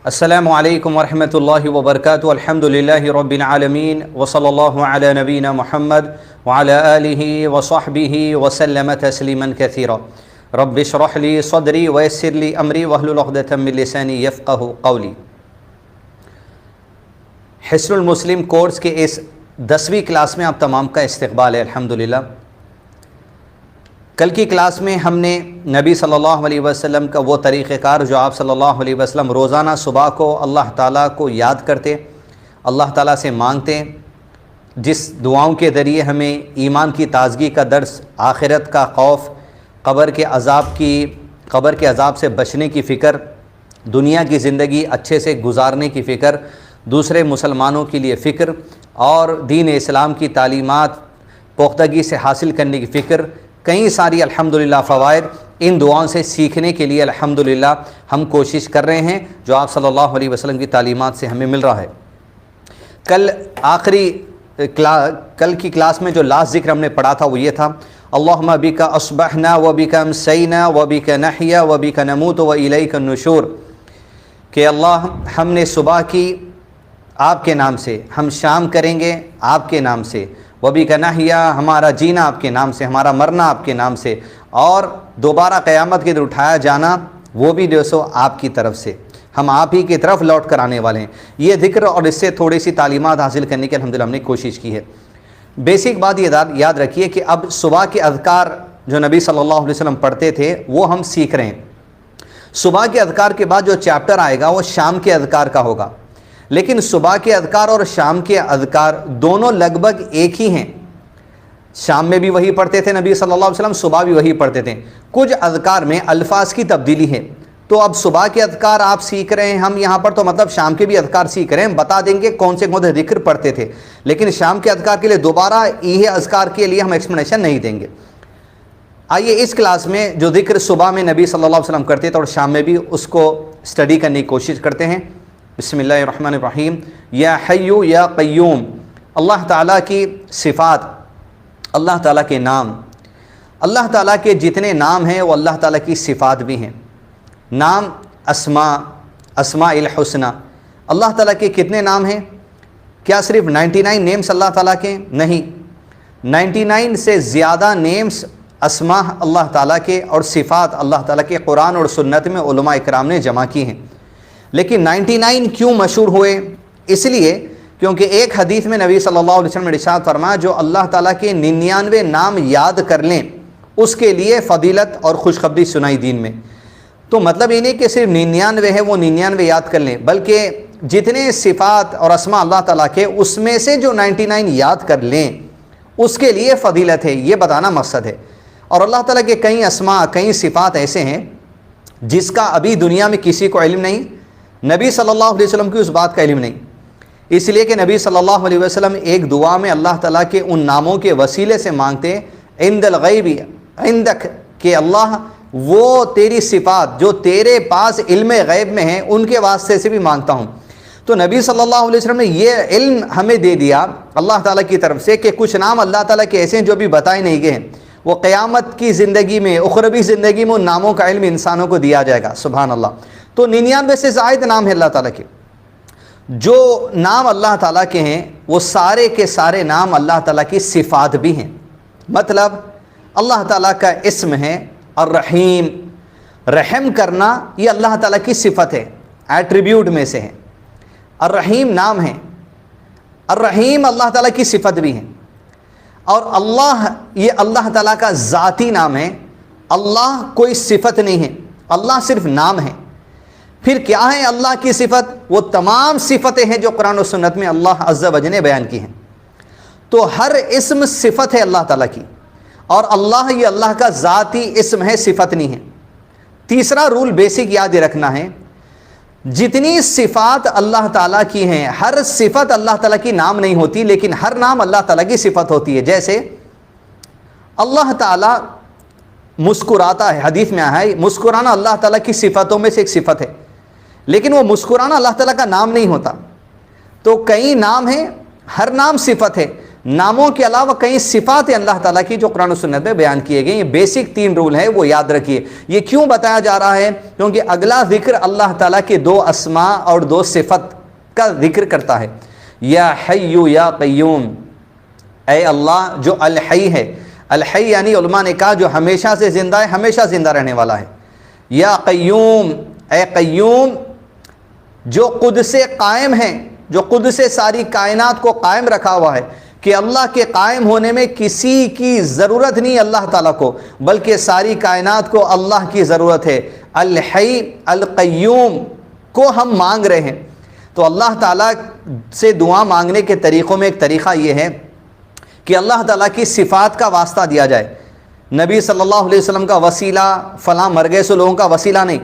السلام علیکم ورحمۃ اللہ وبرکاتہ. الحمد للہ رب العالمین وصلی اللہ علی نبینا محمد وعلی آلہ وصحبہ وسلم تسلیما کثیرا. رب اشرح لی صدری ویسر لی امری واحلل عقدۃ من لسانی یفقہوا قولی. حصن المسلم کورس کے اس 10ویں کلاس میں آپ تمام کا استقبال ہے. الحمدللہ کل کی کلاس میں ہم نے نبی صلی اللہ علیہ وسلم کا وہ طریقہ کار جو آپ صلی اللہ علیہ وسلم روزانہ صبح کو اللہ تعالیٰ کو یاد کرتے، اللہ تعالیٰ سے مانگتے، جس دعاؤں کے ذریعے ہمیں ایمان کی تازگی کا درس، آخرت کا خوف، قبر کے عذاب سے بچنے کی فکر، دنیا کی زندگی اچھے سے گزارنے کی فکر، دوسرے مسلمانوں کے لیے فکر اور دین اسلام کی تعلیمات پختگی سے حاصل کرنے کی فکر، کئی ساری الحمدللہ فوائد ان دعاؤں سے سیکھنے کے لیے الحمدللہ ہم کوشش کر رہے ہیں جو آپ صلی اللہ علیہ وسلم کی تعلیمات سے ہمیں مل رہا ہے. کل کی کلاس میں جو لاسٹ ذکر ہم نے پڑھا تھا وہ یہ تھا: اللہم بک اصبحنا و بک امسینا و بک نحیا و بک نموت و الیک النشور. کہ اللہ ہم نے صبح کی آپ کے نام سے، ہم شام کریں گے آپ کے نام سے، وَبِكَ نَحْيَا ہمارا جینا آپ کے نام سے، ہمارا مرنا آپ کے نام سے، اور دوبارہ قیامت کے دن اٹھایا جانا وہ بھی جو آپ کی طرف سے، ہم آپ ہی کی طرف لوٹ کر آنے والے ہیں. یہ ذکر اور اس سے تھوڑی سی تعلیمات حاصل کرنے کی الحمدللہ ہم نے کوشش کی ہے. بیسک بات یہ یاد رکھیے کہ اب صبح کے اذکار جو نبی صلی اللہ علیہ وسلم پڑھتے تھے وہ ہم سیکھ رہے ہیں. صبح کے اذکار کے بعد جو چیپٹر آئے گا وہ شام کے اذکار کا ہوگا، لیکن صبح کے اذکار اور شام کے اذکار دونوں لگ بھگ ایک ہی ہیں. شام میں بھی وہی پڑھتے تھے نبی صلی اللہ علیہ وسلم، صبح بھی وہی پڑھتے تھے. کچھ اذکار میں الفاظ کی تبدیلی ہے. تو اب صبح کے اذکار آپ سیکھ رہے ہیں ہم یہاں پر، تو مطلب شام کے بھی اذکار سیکھ رہے ہیں. بتا دیں گے کون سے ذکر پڑھتے تھے، لیکن شام کے اذکار کے لیے دوبارہ یہ اذکار کے لیے ہم ایکسپلینیشن نہیں دیں گے. آئیے اس کلاس میں جو ذکر صبح میں نبی صلی اللہ علیہ وسلم کرتے تھے اور شام میں بھی اس کو اسٹڈی کرنے کی کوشش کرتے ہیں. بسم اللہ الرحمن الرحیم. یا حیو یا قیوم، اللہ تعالیٰ کی صفات، اللہ تعالیٰ کے نام، اللہ تعالیٰ کے جتنے نام ہیں وہ اللہ تعالیٰ کی صفات بھی ہیں. نام اسماء الحسنہ، اللہ تعالیٰ کے کتنے نام ہیں؟ کیا صرف 99 نیمز اللہ تعالیٰ کے؟ نہیں، 99 سے زیادہ نیمز اسماء اللہ تعالیٰ کے اور صفات اللہ تعالیٰ کے قرآن اور سنت میں علماء اکرام نے جمع کی ہیں. لیکن 99 کیوں مشہور ہوئے؟ اس لیے کیونکہ ایک حدیث میں نبی صلی اللہ علیہ وسلم نے ارشاد فرمایا جو اللہ تعالیٰ کے 99 نام یاد کر لیں اس کے لیے فضیلت اور خوشخبری سنائی دین میں. تو مطلب یہ نہیں کہ صرف 99 ہے وہ 99 یاد کر لیں، بلکہ جتنے صفات اور اسماء اللہ تعالیٰ کے اس میں سے جو 99 یاد کر لیں اس کے لیے فضیلت ہے، یہ بتانا مقصد ہے. اور اللہ تعالیٰ کے کئی اسماء، کئی صفات ایسے ہیں جس کا ابھی دنیا میں کسی کو علم نہیں، نبی صلی اللہ علیہ وسلم کی اس بات کا علم نہیں. اس لیے کہ نبی صلی اللہ علیہ وسلم ایک دعا میں اللہ تعالیٰ کے ان ناموں کے وسیلے سے مانگتے عند الغیب عندک، کہ اللہ وہ تیری صفات جو تیرے پاس علم غیب میں ہیں ان کے واسطے سے بھی مانگتا ہوں. تو نبی صلی اللہ علیہ وسلم نے یہ علم ہمیں دے دیا اللہ تعالیٰ کی طرف سے کہ کچھ نام اللہ تعالیٰ کے ایسے ہیں جو بھی بتائے نہیں گئے ہیں. وہ قیامت کی زندگی میں، اخروی زندگی میں ان ناموں کا علم انسانوں کو دیا جائے گا. سبحان اللہ. تو 99 سے زائد نام ہے اللہ تعالیٰ کے. جو نام اللہ تعالیٰ کے ہیں وہ سارے کے سارے نام اللہ تعالیٰ کی صفات بھی ہیں. مطلب اللہ تعالیٰ کا اسم ہے الرحیم، رحم کرنا یہ اللہ تعالیٰ کی صفت ہے، ایٹریبیوٹ میں سے ہے. الرحیم نام ہے، الرحیم اللہ تعالیٰ کی صفت بھی ہے. اور اللہ یہ اللہ تعالیٰ کا ذاتی نام ہے. اللہ کوئی صفت نہیں ہے، اللہ صرف نام ہے. پھر کیا ہے اللہ کی صفت؟ وہ تمام صفتیں ہیں جو قرآن و سنت میں اللہ عز و جل نے بیان کی ہیں. تو ہر اسم صفت ہے اللہ تعالیٰ کی، اور اللہ یہ اللہ کا ذاتی اسم ہے، صفت نہیں ہے. تیسرا رول بیسک یاد رکھنا ہے، جتنی صفات اللہ تعالیٰ کی ہیں ہر صفت اللہ تعالیٰ کی نام نہیں ہوتی، لیکن ہر نام اللہ تعالیٰ کی صفت ہوتی ہے. جیسے اللہ تعالیٰ مسکراتا ہے، حدیث میں آیا ہے مسکرانا اللہ تعالیٰ کی صفتوں میں سے ایک صفت ہے، لیکن وہ مسکرانا اللہ تعالیٰ کا نام نہیں ہوتا. تو کئی نام ہیں، ہر نام صفت ہے، ناموں کے علاوہ کئی صفات ہیں اللہ تعالیٰ کی جو قرآن و سنت میں بیان کیے گئے. یہ بیسک 3 رول ہیں، وہ یاد رکھیے. یہ کیوں بتایا جا رہا ہے؟ کیونکہ اگلا ذکر اللہ تعالیٰ کے 2 اسماء اور 2 صفت کا ذکر کرتا ہے. یا حی یا قیوم، اے اللہ جو الحی ہے. الحی یعنی علماء نے کہا جو ہمیشہ سے زندہ ہے، ہمیشہ زندہ رہنے والا ہے. یا قیوم، اے قیوم جو خود سے قائم ہے، جو خود سے ساری کائنات کو قائم رکھا ہوا ہے، کہ اللہ کے قائم ہونے میں کسی کی ضرورت نہیں اللہ تعالیٰ کو، بلکہ ساری کائنات کو اللہ کی ضرورت ہے. الحی القیوم کو ہم مانگ رہے ہیں. تو اللہ تعالیٰ سے دعا مانگنے کے طریقوں میں ایک طریقہ یہ ہے کہ اللہ تعالیٰ کی صفات کا واسطہ دیا جائے. نبی صلی اللہ علیہ وسلم کا وسیلہ فلاں مر گئے سو لوگوں کا وسیلہ نہیں،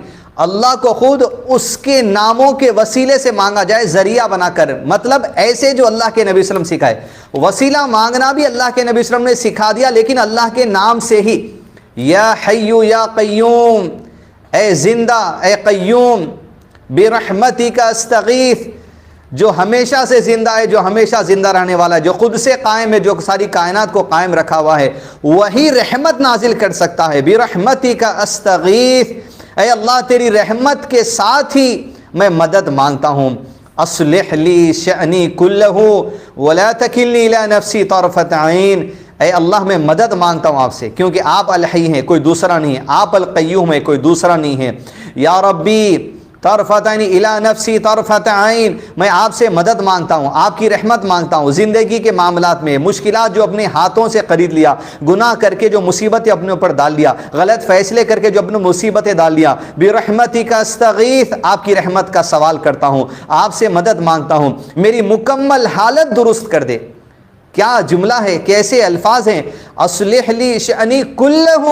اللہ کو خود اس کے ناموں کے وسیلے سے مانگا جائے، ذریعہ بنا کر. مطلب ایسے جو اللہ کے نبی صلی اللہ علیہ وسلم سکھائے. وسیلہ مانگنا بھی اللہ کے نبی صلی اللہ علیہ وسلم نے سکھا دیا، لیکن اللہ کے نام سے ہی. یا حی یا قیوم، اے زندہ اے قیوم، برحمتک استغیث، جو ہمیشہ سے زندہ ہے، جو ہمیشہ زندہ رہنے والا ہے، جو خود سے قائم ہے، جو ساری کائنات کو قائم رکھا ہوا ہے، وہی رحمت نازل کر سکتا ہے. برحمتک استغیث، اے اللہ تیری رحمت کے ساتھ ہی میں مدد مانگتا ہوں. اصلح لی شأنی کلہ ولا تکلنی الی نفسی طرفۃ عین، اے اللہ میں مدد مانگتا ہوں آپ سے، کیونکہ آپ الحی ہیں، کوئی دوسرا نہیں ہے. آپ القیوم ہیں، کوئی دوسرا نہیں ہے. یا ربی طرفۃ عین الی نفسی طرفۃ عین، میں آپ سے مدد مانگتا ہوں، آپ کی رحمت مانگتا ہوں. زندگی کے معاملات میں مشکلات جو اپنے ہاتھوں سے خرید لیا، گناہ کر کے جو مصیبتیں اپنے اوپر ڈال لیا، غلط فیصلے کر کے جو اپنے مصیبتیں ڈال لیا، برحمتک استغیث، آپ کی رحمت کا سوال کرتا ہوں، آپ سے مدد مانگتا ہوں، میری مکمل حالت درست کر دے. کیا جملہ ہے، کیسے الفاظ ہیں. اصلح لی شأنی کلہ،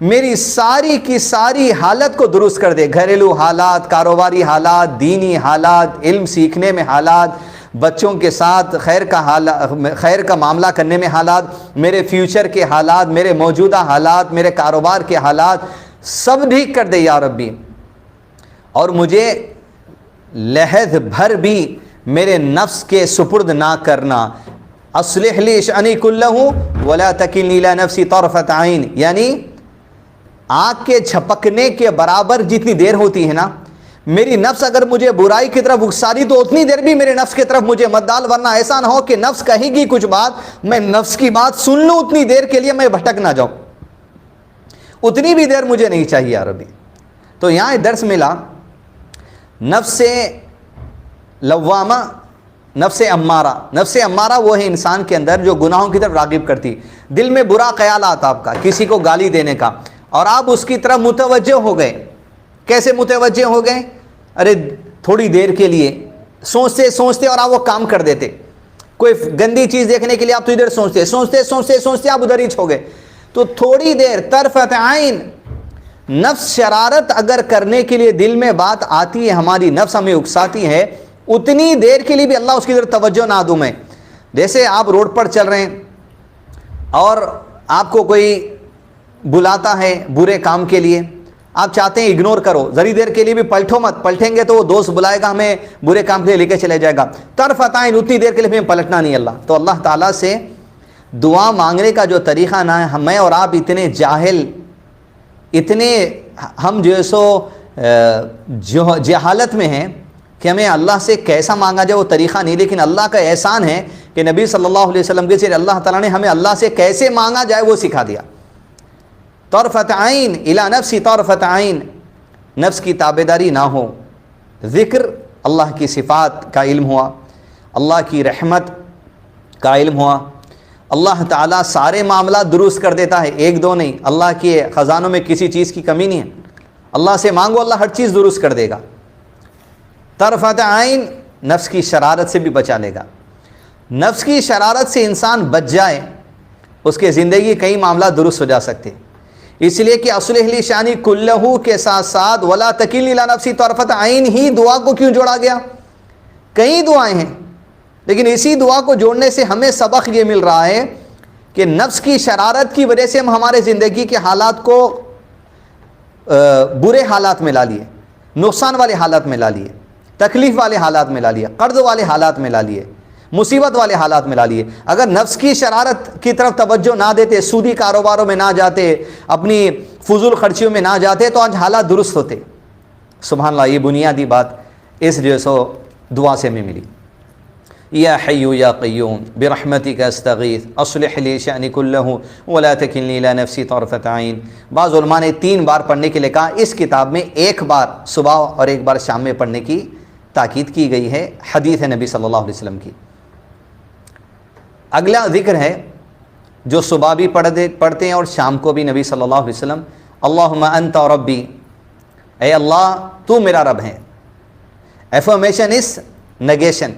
میری ساری کی ساری حالت کو درست کر دے. گھریلو حالات، کاروباری حالات، دینی حالات، علم سیکھنے میں حالات، بچوں کے ساتھ خیر کا معاملہ کرنے میں حالات، میرے فیوچر کے حالات، میرے موجودہ حالات، میرے کاروبار کے حالات، سب ٹھیک کر دے یا ربی. اور مجھے لحظ بھر بھی میرے نفس کے سپرد نہ کرنا. اصلح لی شأنی کلہ ولا تکلنی الی نفسی طرفۃ عین، یعنی آنکھ کے جھپکنے کے برابر جتنی دیر ہوتی ہے نا، میری نفس اگر مجھے برائی کی طرف اکساری تو اتنی دیر بھی میرے نفس کی طرف مجھے مت ڈال، ورنہ ایسا نہ ہو کہ نفس کہے گی کچھ بات، میں نفس کی بات سن لوں، اتنی دیر کے لیے میں بھٹک نہ جاؤں. اتنی بھی دیر مجھے نہیں چاہیے یا ربی. تو یہاں درس ملا نفس لوامہ، نفس امارہ. نفس امارہ وہ ہے انسان کے اندر جو گناہوں کی طرف راغب کرتی. دل میں برا خیال آتا آپ کا کسی کو گالی دینے کا، اور آپ اس کی طرف متوجہ ہو گئے. کیسے متوجہ ہو گئے؟ ارے تھوڑی دیر کے لیے سوچتے سوچتے اور آپ وہ کام کر دیتے. کوئی گندی چیز دیکھنے کے لیے آپ تو ادھر سوچتے آپ ادھر ہی چھو گئے. تو تھوڑی دیر طرفۃ عین، نفس شرارت اگر کرنے کے لیے دل میں بات آتی ہے، ہماری نفس ہمیں اکساتی ہے، اتنی دیر کے لیے بھی اللہ اس کی طرف توجہ نہ دوں میں. جیسے آپ روڈ پر چل رہے ہیں اور آپ کو کوئی بلاتا ہے برے کام کے لیے، آپ چاہتے ہیں اگنور کرو، ذری دیر کے لیے بھی پلٹو مت، پلٹیں گے تو وہ دوست بلائے گا ہمیں برے کام کے لیے لے کے چلے جائے گا. طرفۃ عین، اتنی دیر کے لیے ہمیں پلٹنا نہیں اللہ. تو اللہ تعالیٰ سے دعا مانگنے کا جو طریقہ نہ ہے، میں اور آپ اتنے جاہل، اتنے ہم جو ہے سو جہالت میں ہیں کہ ہمیں اللہ سے کیسا مانگا جائے وہ طریقہ نہیں. لیکن اللہ کا احسان ہے کہ نبی صلی اللہ علیہ وسلم کے ذریعے اللہ تعالیٰ نے ہمیں اللہ سے کیسے مانگا جائے وہ سکھا دیا. طرفۃ عین الی نفسی طرفۃ عین، نفس کی تابعداری نہ ہو. ذکر، اللہ کی صفات کا علم ہوا، اللہ کی رحمت کا علم ہوا. اللہ تعالیٰ سارے معاملات درست کر دیتا ہے، ایک دو نہیں. اللہ کے خزانوں میں کسی چیز کی کمی نہیں ہے. اللہ سے مانگو، اللہ ہر چیز درست کر دے گا. طرفۃ عین، نفس کی شرارت سے بھی بچا لے گا. نفس کی شرارت سے انسان بچ جائے، اس کے زندگی کئی معاملات درست ہو جا سکتے. اس لیے کہ اصلح لی شأنی کلہ کے ساتھ ساتھ ولا تکلنی الی نفسی طرفۃ عین ہی دعا کو کیوں جوڑا گیا؟ کئی دعائیں ہیں، لیکن اسی دعا کو جوڑنے سے ہمیں سبق یہ مل رہا ہے کہ نفس کی شرارت کی وجہ سے ہم ہمارے زندگی کے حالات کو برے حالات میں لا لیے، نقصان والے حالات میں لا لیے، تکلیف والے حالات میں لا لیے، قرض والے حالات میں لا لیے، مصیبت والے حالات میں لا لیے. اگر نفس کی شرارت کی طرف توجہ نہ دیتے، سودی کاروباروں میں نہ جاتے، اپنی فضول خرچیوں میں نہ جاتے، تو آج حالات درست ہوتے. سبحان اللہ، یہ بنیادی بات اس جو سو دعا سے ہمیں ملی. یا حی یا قیوم برحمتک استغیث اصلح لی شأنی کلہ ولا تکلنی الی نفسی طرفۃ عین. بعض علماء نے 3 بار پڑھنے کے لیے کہا. اس کتاب میں 1 بار صبح اور 1 بار شام میں پڑھنے کی تاکید کی گئی ہے، حدیث ہے نبی صلی اللہ علیہ وسلم کی. اگلا ذکر ہے جو صبح بھی پڑھتے ہیں اور شام کو بھی نبی صلی اللہ علیہ وسلم، اللہم انت ربی، اے اللہ تو میرا رب ہے. ایفرمیشن اس نیگیشن.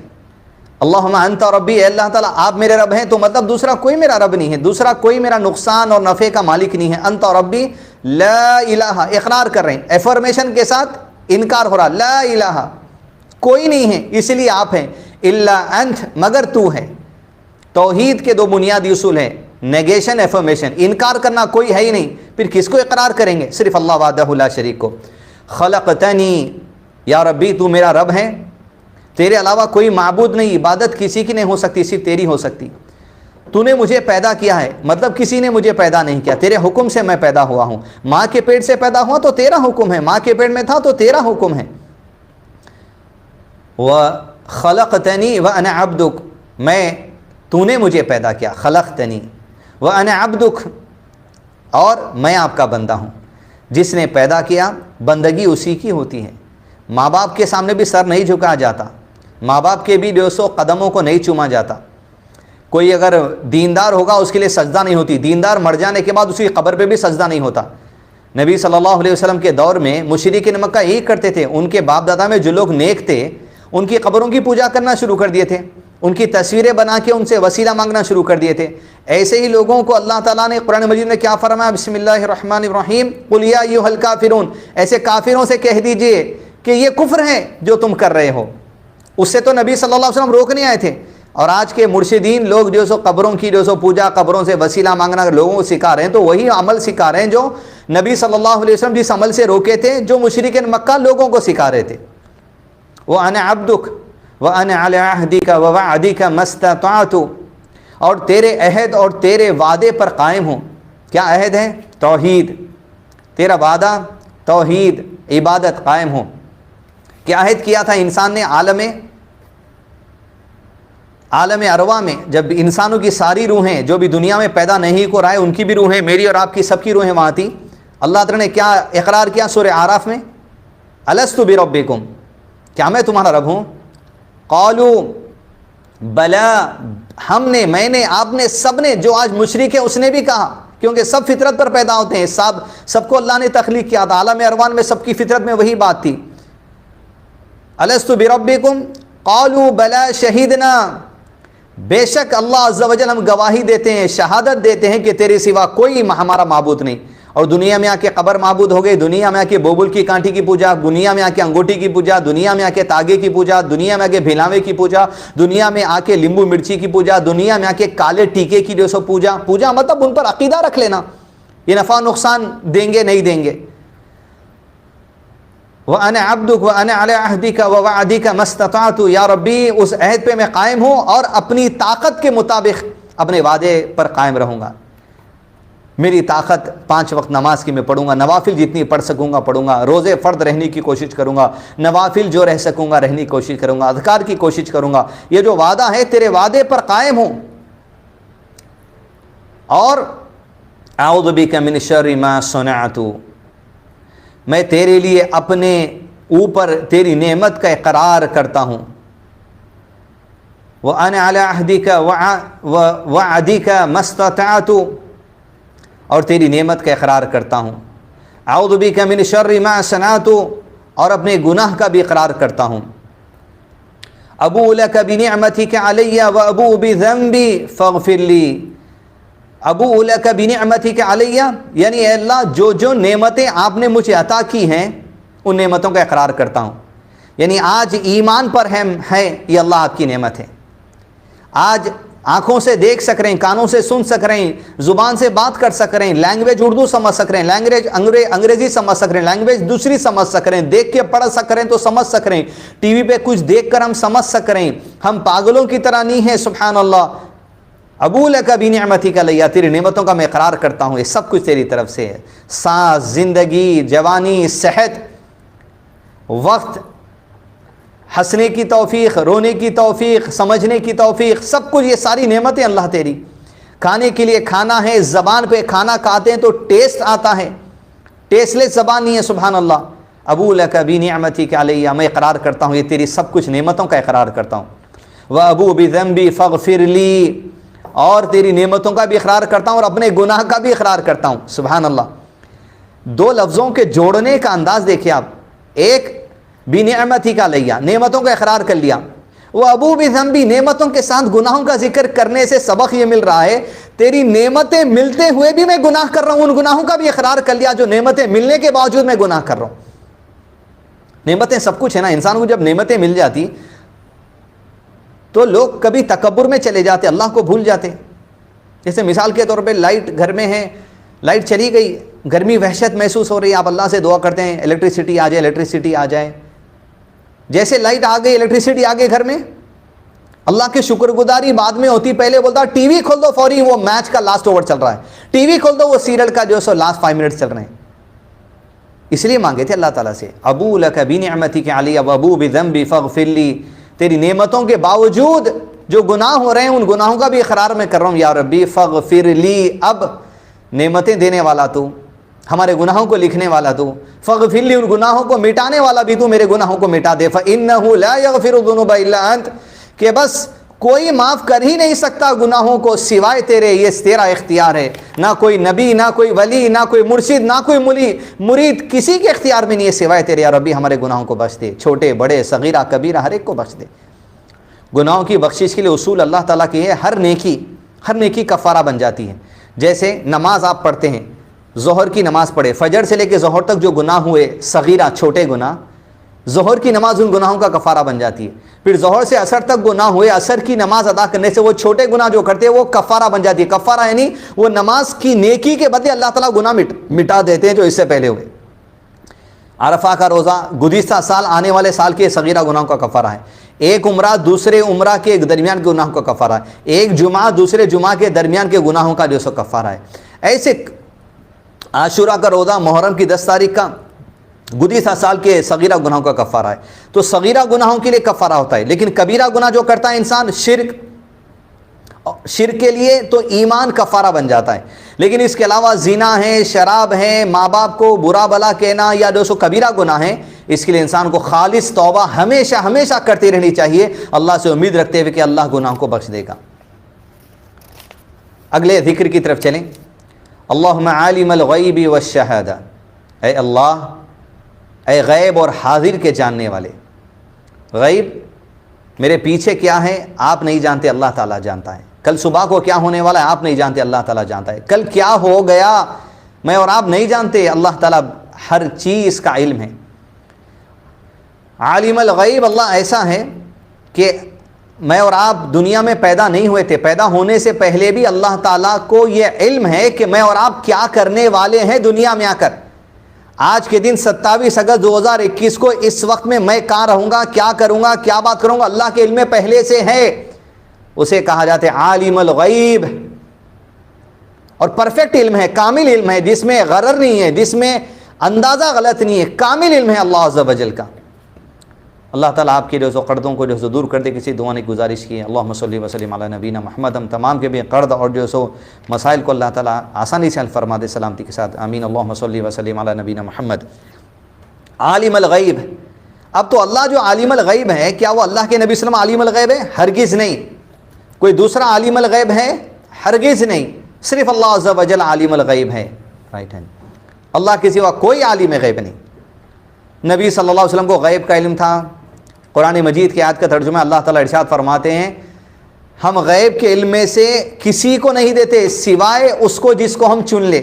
اللہم انت ربی، اے اللہ تعالیٰ آپ میرے رب ہیں، تو مطلب دوسرا کوئی میرا رب نہیں ہے، دوسرا کوئی میرا نقصان اور نفع کا مالک نہیں ہے. انت ربی لا الہ، اقرار کر رہے ہیں، ایفرمیشن کے ساتھ انکار ہو رہا، لا الہ کوئی نہیں ہے اس لیے آپ ہیں، الا انت مگر تو ہے. توحید کے 2 بنیادی اصول ہیں، نیگیشن، ایفرمیشن. انکار کرنا کوئی ہے ہی نہیں، پھر کس کو اقرار کریں گے؟ صرف اللہ وحدہ لا شریک کو. خلقتنی، یا ربی تو میرا رب ہے، تیرے علاوہ کوئی معبود نہیں، عبادت کسی کی نہیں ہو سکتی، صرف تیری ہو سکتی. تو نے مجھے پیدا کیا ہے، مطلب کسی نے مجھے پیدا نہیں کیا، تیرے حکم سے میں پیدا ہوا ہوں. ماں کے پیٹ سے پیدا ہوا تو تیرا حکم ہے، ماں کے پیٹ میں تھا تو تیرا حکم ہے. وَخَلَقْتَنِي وَأَنَا عَبْدُكَ، تو نے مجھے پیدا کیا. خلقتنی وَأَنَا عَبْدُكَ، اور میں آپ کا بندہ ہوں. جس نے پیدا کیا بندگی اسی کی ہوتی ہے. ماں باپ کے سامنے بھی سر نہیں جھکا جاتا، ماں باپ کے بھی 200 قدموں کو نہیں چوما جاتا. کوئی اگر دیندار ہوگا اس کے لیے سجدہ نہیں ہوتی، دیندار مر جانے کے بعد اس کی قبر پہ بھی سجدہ نہیں ہوتا. نبی صلی اللہ علیہ وسلم کے دور میں مشرکین مکہ یہی کرتے تھے. ان کے باپ دادا میں جو لوگ نیک تھے ان کی قبروں کی پوجا کرنا شروع کر دیے تھے، ان کی تصویریں بنا کے ان سے وسیلہ مانگنا شروع کر دیے تھے. ایسے ہی لوگوں کو اللہ تعالیٰ نے قرآن مجید میں کیا فرمایا؟ بسم اللہ الرحمن الرحیم، قل یا ایھا الکافرون، ایسے کافروں سے کہہ دیجئے کہ یہ کفر ہے جو تم کر رہے ہو. اس سے تو نبی صلی اللہ علیہ وسلم روکنے آئے تھے. اور آج کے مرشدین لوگ جو سو قبروں کی جو سو پوجا، قبروں سے وسیلہ مانگنا لوگوں کو سکھا رہے ہیں، تو وہی عمل سکھا رہے ہیں جو نبی صلی اللہ علیہ وسلم جس عمل سے روکے تھے، جو مشرکین مکہ لوگوں کو سکھا رہے تھے. وَأَنَا عَبْدُكَ وَأَنَا عَلَىٰ عَهْدِكَ وَوَعْدِكَ مَا اسْتَطَعْتُ، اور تیرے عہد اور تیرے وعدے پر قائم ہوں. کیا عہد ہے؟ توحید. تیرا وعدہ توحید، عبادت قائم ہوں. کیا عہد کیا تھا انسان نے عالم ارواح میں؟ جب انسانوں کی ساری روحیں جو بھی دنیا میں پیدا نہیں کو رہے، ان کی بھی روحیں، میری اور آپ کی سب کی روحیں وہاں تھی. اللہ تعالیٰ نے کیا اقرار کیا سورہ اعراف میں؟ الست بربکم، کیا میں تمہارا رب ہوں؟ قالوا بلا، ہم نے، میں نے، آپ نے، سب نے. جو آج مشرک ہے اس نے بھی کہا، کیونکہ سب فطرت پر پیدا ہوتے ہیں، سب کو اللہ نے تخلیق کیا تھا. عالم ارواح میں سب کی فطرت میں وہی بات تھی. الست بربکم قالوا بلا شہیدنا، بے شک اللہ عز و جل ہم گواہی دیتے ہیں، شہادت دیتے ہیں کہ تیرے سوا کوئی ہمارا معبود نہیں. اور دنیا میں آ کے قبر معبود ہو گئے، دنیا میں آ کے بوبل کی کانٹی کی پوجا، دنیا میں آ کے انگوٹھی کی پوجا، دنیا میں آ کے تاگے کی پوجا، دنیا میں آ کے بھیلاوے کی پوجا، دنیا میں آ کے لیمبو مرچی کی پوجا، دنیا میں آ کے کالے ٹیکے کی جو سو پوجا مطلب ان پر عقیدہ رکھ لینا، یہ نفع نقصان دیں گے نہیں دیں گے. وَأَنَا عَبْدُكَ وَأَنَا عَلَىٰ عَهْدِكَ وَوَعْدِكَ مَا اسْتَطَعْتُ، یا ربی اس عہد پہ میں قائم ہوں اور اپنی طاقت کے مطابق اپنے وعدے پر قائم رہوں گا. میری طاقت 5 وقت نماز کی میں پڑھوں گا، نوافل جتنی پڑھ سکوں گا پڑھوں گا، روزے فرض رہنے کی کوشش کروں گا، نوافل جو رہ سکوں گا رہنے کی کوشش کروں گا، اذکار کی کوشش کروں گا. یہ جو وعدہ ہے تیرے وعدے پر قائم ہوں. اور اعوذ بک من شر ما صنعت، میں تیرے لیے اپنے اوپر تیری نعمت کا اقرار کرتا ہوں. وَأَنَا عَلَىٰ عَهْدِكَ وَوَعْدِكَ مَا اسْتَطَعْتُ، اور تیری نعمت کا اقرار کرتا ہوں. اعوذ بک من شر ما صنعت، اور اپنے گناہ کا بھی اقرار کرتا ہوں. ابوء لک بنعمتک علی وابوء بذنبی فاغفر لی. ابوء لک بنعمتک علی، یعنی اے اللہ جو نعمتیں آپ نے مجھے عطا کی ہیں ان نعمتوں کا اقرار کرتا ہوں. یعنی آج ایمان پر ہے یہ اللہ آپ کی نعمت ہے. آج آنکھوں سے دیکھ سک رہے ہیں, کانوں سے سن سک رہے ہیں, زبان سے بات کر سک رہے ہیں, لینگویج اردو سمجھ سک رہے ہیں, لینگویج انگریزی سمجھ سک رہے ہیں, لینگویج دوسری سمجھ سک رہے ہیں, دیکھ کے پڑھ سک رہے ہیں تو سمجھ سک رہے ہیں, ٹی وی پہ کچھ دیکھ کر ہم سمجھ سک رہے ہیں. ہم پاگلوں کی طرح نہیں ہیں. سبحان اللہ. ابو لک بنعمتک علی, تیری نعمتوں کا میں اقرار کرتا ہوں, یہ سب کچھ تیری طرف سے ہے. سانس, زندگی, جوانی, صحت, وقت, ہنسنے کی توفیق, رونے کی توفیق, سمجھنے کی توفیق, سب کچھ یہ ساری نعمتیں اللہ تیری. کھانے کے لیے کھانا ہے, زبان پہ کھانا کھاتے ہیں تو ٹیسٹ آتا ہے, ٹیسٹ لیس زبان نہیں ہے. سبحان اللہ. ابو لک بنعمتک علی, میں اقرار کرتا ہوں, یہ تیری سب کچھ نعمتوں کا اقرار کرتا ہوں. وابو بذنبی فاغفر لی, اور تیری نعمتوں کا بھی اقرار کرتا ہوں اور اپنے گناہ کا بھی اقرار کرتا ہوں. سبحان اللہ. دو لفظوں کے جوڑنے کا انداز دیکھیں آپ. ایک بنعمتک علی, نعمتوں کا اقرار کر لیا. وہ ابو بذنبی, نعمتوں کے ساتھ گناہوں کا ذکر کرنے سے سبق یہ مل رہا ہے, تیری نعمتیں ملتے ہوئے بھی میں گناہ کر رہا ہوں, ان گناہوں کا بھی اقرار کر لیا جو نعمتیں ملنے کے باوجود میں گناہ کر رہا ہوں. نعمتیں سب کچھ ہے نا. انسان کو جب نعمتیں مل جاتی تو لوگ کبھی تکبر میں چلے جاتے, اللہ کو بھول جاتے. جیسے مثال کے طور پہ لائٹ گھر میں ہے, لائٹ چلی گئی, گرمی وحشت محسوس ہو رہی ہے, آپ اللہ سے دعا کرتے ہیں الیکٹریسٹی آ جائے, الیکٹریسٹی آ جائے. جیسے لائٹ آ گئی, الیکٹریسٹی آ گئی گھر میں, اللہ کی شکر گزاری بعد میں ہوتی, پہلے بولتا ٹی وی کھول دو فوری, وہ میچ کا لاسٹ اوور چل رہا ہے, ٹی وی کھول دو, وہ سیریل کا جو سو لاسٹ 5 منٹ چل رہے ہیں. اس لیے مانگے تھے اللہ تعالیٰ سے, ابو لک بنعمتک علی وابو بذنبی فاغفر لی, تیری نعمتوں کے باوجود جو گناہ ہو رہے ہیں ان گناہوں کا بھی اقرار میں کر رہا ہوں. یا ربی فاغفر لی, اب نعمتیں دینے والا تو, ہمارے گناہوں کو لکھنے والا تو, فاغفر لی, ان گناہوں کو مٹانے والا بھی تو, میرے گناہوں کو مٹا دے. فإنہ لا یغفر الذنوب الا انت, کہ بس کوئی معاف کر ہی نہیں سکتا گناہوں کو سوائے تیرے, یہ تیرا اختیار ہے. نہ کوئی نبی, نہ کوئی ولی, نہ کوئی مرشد, نہ کوئی مرید, کسی کے اختیار میں نہیں ہے سوائے تیرے. یا ربی ہمارے گناہوں کو بخش دے, چھوٹے بڑے صغیرہ کبیرہ ہر ایک کو بخش دے. گناہوں کی بخشش کے لیے اصول اللہ تعالیٰ کی ہے, ہر نیکی کفارہ بن جاتی ہے. جیسے نماز آپ پڑھتے ہیں, ظہر کی نماز پڑھے, فجر سے لے کے ظہر تک جو گناہ ہوئے صغیرہ چھوٹے گناہ, ظہر کی نماز ان گناہوں کا کفارہ بن جاتی ہے. پھر ظہر سے عصر تک گناہ ہوئے, عصر کی نماز ادا کرنے سے وہ چھوٹے گناہ جو کرتے ہیں وہ کفارہ بن جاتی ہے. کفارہ یعنی وہ نماز کی نیکی کے بدلے اللہ تعالیٰ گناہ مٹا دیتے ہیں جو اس سے پہلے ہوئے. عرفہ کا روزہ گزشتہ سال آنے والے سال کے صغیرہ گناہوں کا کفارہ ہے. ایک عمرہ دوسرے عمرہ کے درمیان کے گناہوں کا کفارہ ہے. ایک جمعہ دوسرے جمعہ کے درمیان کے گناہوں کا جو سو کفارہ ہے. ایسے عاشورہ کا روزہ محرم کی 10 تاریخ کا گزشتہ سال کے صغیرہ گناہوں کا کفارہ ہے. تو صغیرہ گناہوں کے لیے کفارہ ہوتا ہے, لیکن کبیرہ گناہ جو کرتا ہے انسان, شرک کے لیے تو ایمان کفارہ بن جاتا ہے. لیکن اس کے علاوہ زنا ہے, شراب ہے, ماں باپ کو برا بلا کہنا, یا جو سو کبیرہ گناہ ہے, اس کے لیے انسان کو خالص توبہ ہمیشہ کرتی رہنی چاہیے, اللہ سے امید رکھتے ہوئے کہ اللہ گناہوں کو بخش دے گا. اگلے ذکر کی طرف چلیں. اللہم عالم الغیب والشہادہ, اے اللہ, اے غیب اور حاضر کے جاننے والے. غیب میرے پیچھے کیا ہے آپ نہیں جانتے, اللہ تعالیٰ جانتا ہے. کل صبح کو کیا ہونے والا ہے آپ نہیں جانتے, اللہ تعالیٰ جانتا ہے. کل کیا ہو گیا میں اور آپ نہیں جانتے, اللہ تعالیٰ ہر چیز کا علم ہے. عالم الغیب, اللہ ایسا ہے کہ میں اور آپ دنیا میں پیدا نہیں ہوئے تھے, پیدا ہونے سے پہلے بھی اللہ تعالیٰ کو یہ علم ہے کہ میں اور آپ کیا کرنے والے ہیں دنیا میں آ کر. آج کے دن 27 اگست 2021 کو اس وقت میں کہاں رہوں گا, کیا کروں گا, کیا بات کروں گا, اللہ کے علم میں پہلے سے ہے. اسے کہا جاتا ہے عالم الغیب, اور پرفیکٹ علم ہے, کامل علم ہے, جس میں غرر نہیں ہے, جس میں اندازہ غلط نہیں ہے, کامل علم ہے اللہ عز و جل کا. اللہ تعالیٰ آپ کے جو قرضوں کو جو دور کر دے. کسی دعا نے گزارش کی ہے, اللہم صلی وسلم علی نبینا محمد, ہم تمام کے بھی قرض اور جو سو مسائل کو اللہ تعالیٰ آسانی سے حل فرما دے سلامتی کے ساتھ, آمین. اللہم صلی وسلم علی نبینا محمد. عالم الغیب, اب تو اللہ جو عالم الغیب ہے, کیا وہ اللہ کے نبی صلی اللہ علیہ وسلم عالم الغیب ہے؟ ہرگز نہیں. کوئی دوسرا عالم الغیب ہے؟ ہرگز نہیں. صرف اللہ عز و جل عالم الغیب ہے. رائٹ ہینڈ, اللہ کے سوا کوئی عالم غیب نہیں. نبی صلی اللہ علیہ وسلم کو غیب کا علم تھا. قرآن مجید کی آیت کا ترجمہ اللہ تعالیٰ ارشاد فرماتے ہیں, ہم غیب کے علم میں سے کسی کو نہیں دیتے سوائے اس کو جس کو ہم چن لے.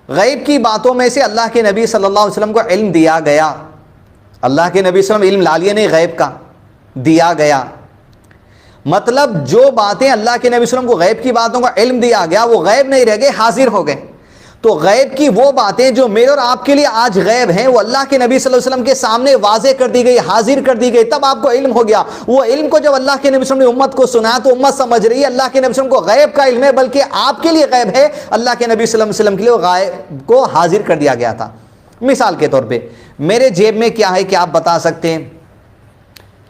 غیب کی باتوں میں سے اللہ کے نبی صلی اللہ علیہ وسلم کو علم دیا گیا. اللہ کے نبی صلی اللہ علیہ وسلم علم لا لیے نہیں, غیب کا دیا گیا. مطلب جو باتیں اللہ کے نبی صلی اللہ علیہ وسلم کو غیب کی باتوں کا علم دیا گیا وہ غیب نہیں رہ گئے، حاضر ہو گئے۔ تو غیب کی وہ باتیں جو میرے اور آپ کے لیے آج غیب ہیں، وہ اللہ کے نبی صلی اللہ علیہ وسلم کے سامنے واضح کر دی گئی، حاضر کر دی گئی، تب آپ کو علم ہو گیا۔ وہ علم کو جب اللہ کے نبی صلی اللہ علیہ وسلم نے امت کو سنایا تو امت سمجھ رہی ہے اللہ کے نبی صلی اللہ علیہ وسلم کو غیب کا علم ہے، بلکہ آپ کے لیے غیب ہے، اللہ کے نبی صلی اللہ علیہ وسلم کے لیے وہ غیب کو حاضر کر دیا گیا تھا۔ مثال کے طور پہ میرے جیب میں کیا ہے، کیا آپ بتا سکتے ہیں؟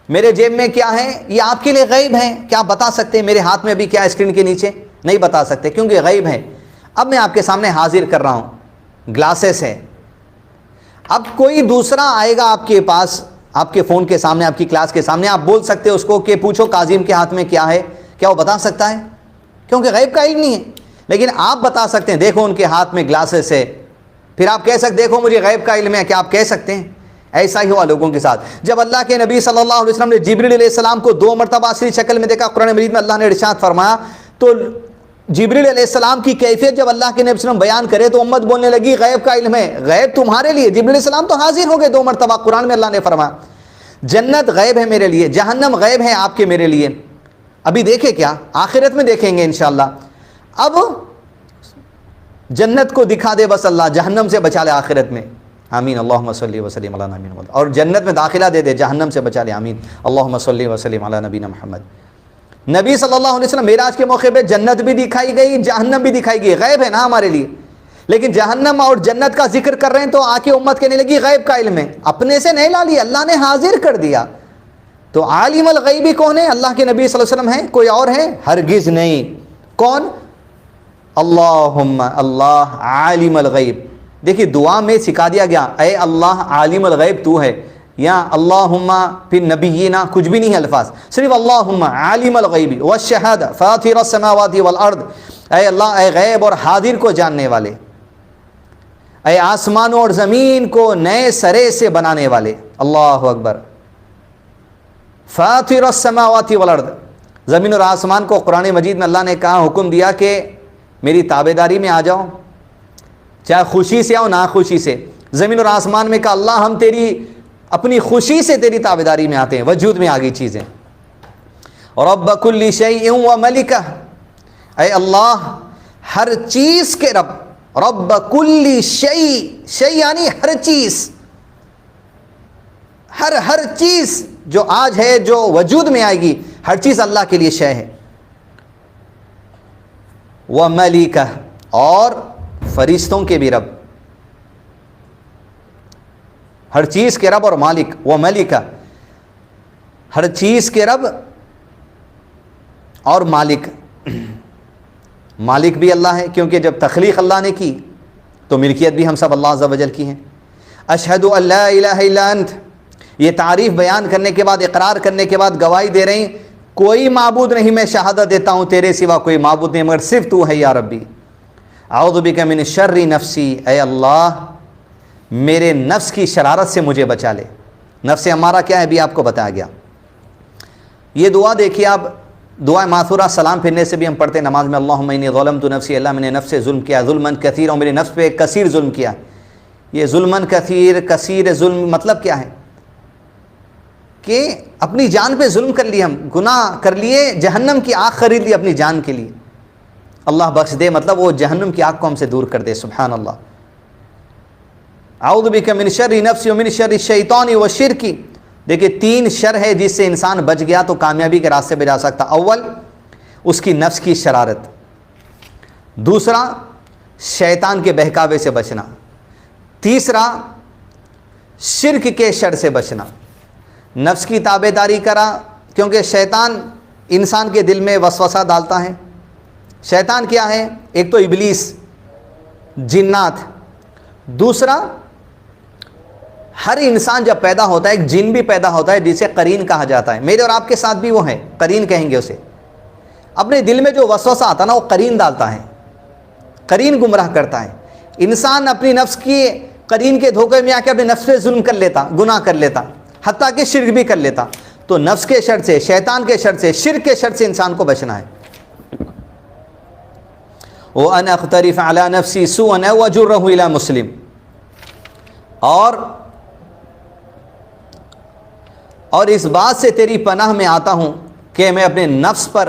میرے جیب میں کیا ہے، یہ آپ کے لیے غیب ہے، کیا آپ بتا سکتے ہیں؟ میرے ہاتھ میں ابھی کیا ہے اسکرین کے نیچے؟ نہیں بتا سکتے کیونکہ غیب ہے۔ اب میں آپ کے سامنے حاضر کر رہا ہوں، گلاسز ہے۔ اب کوئی دوسرا آئے گا آپ کے پاس، آپ کے فون کے سامنے، آپ کی کلاس کے سامنے، آپ بول سکتے اس کو کہ پوچھو کاظم کے ہاتھ میں کیا ہے، کیا وہ بتا سکتا ہے؟ کیونکہ غیب کا علم نہیں ہے۔ لیکن آپ بتا سکتے ہیں دیکھو ان کے ہاتھ میں گلاسز ہے، پھر آپ کہہ سکتے دیکھو مجھے غیب کا علم ہے، کیا آپ کہہ سکتے ہیں؟ ایسا ہی ہوا لوگوں کے ساتھ۔ جب اللہ کے نبی صلی اللہ علیہ وسلم نے جبریل علیہ السلام کو 2 مرتبہ اصلی شکل میں دیکھا، قرآن مجید میں اللہ نے ارشاد فرمایا، تو جبریل علیہ السلام کی کیفیت جب اللہ کے نبی صلی اللہ علیہ وسلم بیان کرے تو امت بولنے لگی غیب کا علم ہے، غیب تمہارے لیے۔ جبریل علیہ السلام تو حاضر ہو گئے 2 مرتبہ، قرآن میں اللہ نے فرمایا جنت غیب ہے میرے لیے، جہنم غیب ہے آپ کے میرے لیے۔ ابھی دیکھیں کیا، آخرت میں دیکھیں گے انشاءاللہ۔ اب جنت کو دکھا دے بس اللہ، جہنم سے بچا لے آخرت میں، آمین اللہم صلی وسلم علی نبینا محمد۔ اور جنت میں داخلہ دے دے، جہنم سے بچا لے، آمین اللہم صلی وسلم علی نبینا محمد۔ نبی صلی اللہ علیہ وسلم معراج کے موقع پہ جنت بھی دکھائی گئی، جہنم بھی دکھائی گئی، غیب ہے نا ہمارے لیے، لیکن جہنم اور جنت کا ذکر کر رہے ہیں تو آ کے امت کہنے لگی غیب کا علم ہے۔ اپنے سے نہیں لا لیا، اللہ نے حاضر کر دیا۔ تو عالم الغیبی کون ہے؟ اللہ کے نبی صلی اللہ علیہ وسلم ہے، کوئی اور ہے؟ ہرگز نہیں۔ کون؟ اللہم، اللہ عالم الغیب۔ دیکھیے دعا میں سکھا دیا گیا اے اللہ عالم الغیب تو ہے، یا اللہم پھر نبینا کچھ بھی نہیں ہے الفاظ، صرف اللہم عالم الغیب والشہادہ فاطر السماوات والارض، اے اللہ اے غیب اور حاضر کو جاننے والے، اے آسمانوں اور زمین کو نئے سرے سے بنانے والے، اللہ اکبر، فاطر السماوات والارض۔ زمین اور آسمان کو قرآن مجید میں اللہ نے کہا، حکم دیا کہ میری تابعداری میں آ جاؤ، چاہے خوشی سے آؤ ناخوشی سے۔ زمین اور آسمان میں کہا اللہ ہم تیری اپنی خوشی سے تیری تابعداری میں آتے ہیں، وجود میں آ گئی چیزیں۔ رب کل شیء و ملکہ، اے اللہ ہر چیز کے رب، رب کل شیء، شیء یعنی ہر چیز، ہر چیز جو آج ہے جو وجود میں آئے گی، ہر چیز اللہ کے لیے شے ہے۔ و ملکہ، اور فرشتوں کے بھی رب، ہر چیز کے رب اور مالک، وہ ملکہ، ہر چیز کے رب اور مالک۔ مالک بھی اللہ ہے کیونکہ جب تخلیق اللہ نے کی تو ملکیت بھی ہم سب اللہ عز و جل کی ہیں۔ اشہد ان لا الہ الا انت، یہ تعریف بیان کرنے کے بعد، اقرار کرنے کے بعد گواہی دے رہے ہیں کوئی معبود نہیں، میں شہادت دیتا ہوں تیرے سوا کوئی معبود نہیں مگر صرف تو ہے یا ربی۔ اعوذ بک من شر نفسی، اے اللہ میرے نفس کی شرارت سے مجھے بچا لے۔ نفس ہمارا کیا ہے بھی آپ کو بتایا گیا۔ یہ دعا دیکھیے آپ، دعا ماثورہ سلام پھرنے سے بھی ہم پڑھتے ہیں نماز میں، اللہم انی ظلمت نفسی، اللہ میں نے نفس سے ظلم کیا، ظلمن کثیر، اور میرے نفس پہ کثیر ظلم کیا۔ یہ ظلمن کثیر، کثیر ظلم مطلب کیا ہے کہ اپنی جان پہ ظلم کر لیے، ہم گناہ کر لیے، جہنم کی آگ خرید لی اپنی جان کے لیے، اللہ بخش دے، مطلب وہ جہنم کی آگ کو ہم سے دور کر دے، سبحان اللہ۔ اعوذ بک من شر نفسی ومن شر الشیطان والشرک، دیکھیں 3 شر ہے جس سے انسان بچ گیا تو کامیابی کے راستے پہ جا سکتا۔ اول اس کی نفس کی شرارت، دوسرا شیطان کے بہکاوے سے بچنا، تیسرا شرک کے شر سے بچنا۔ نفس کی تابعداری کرا کیونکہ شیطان انسان کے دل میں وسوسہ ڈالتا ہے۔ شیطان کیا ہے؟ ایک تو ابلیس، جنات، دوسرا ہر انسان جب پیدا ہوتا ہے ایک جن بھی پیدا ہوتا ہے جسے قرین کہا جاتا ہے، میرے اور آپ کے ساتھ بھی وہ ہے، قرین کہیں گے اسے۔ اپنے دل میں جو وسوسہ آتا ہے نا وہ قرین ڈالتا ہے، قرین گمراہ کرتا ہے۔ انسان اپنی نفس کی قرین کے دھوکے میں آ کے اپنے نفس پہ ظلم کر لیتا، گناہ کر لیتا، حتیٰ کہ شرک بھی کر لیتا۔ تو نفس کے شر سے، شیطان کے شر سے، شرک کے شر سے انسان کو بچنا ہے۔ وَأَنْ أَخْتَرِفَ عَلَى نَفْسِي سُوءًا أَوْ أَجُرَّهُ إِلَى مُسْلِمٍ، اور اس بات سے تیری پناہ میں آتا ہوں کہ میں اپنے نفس پر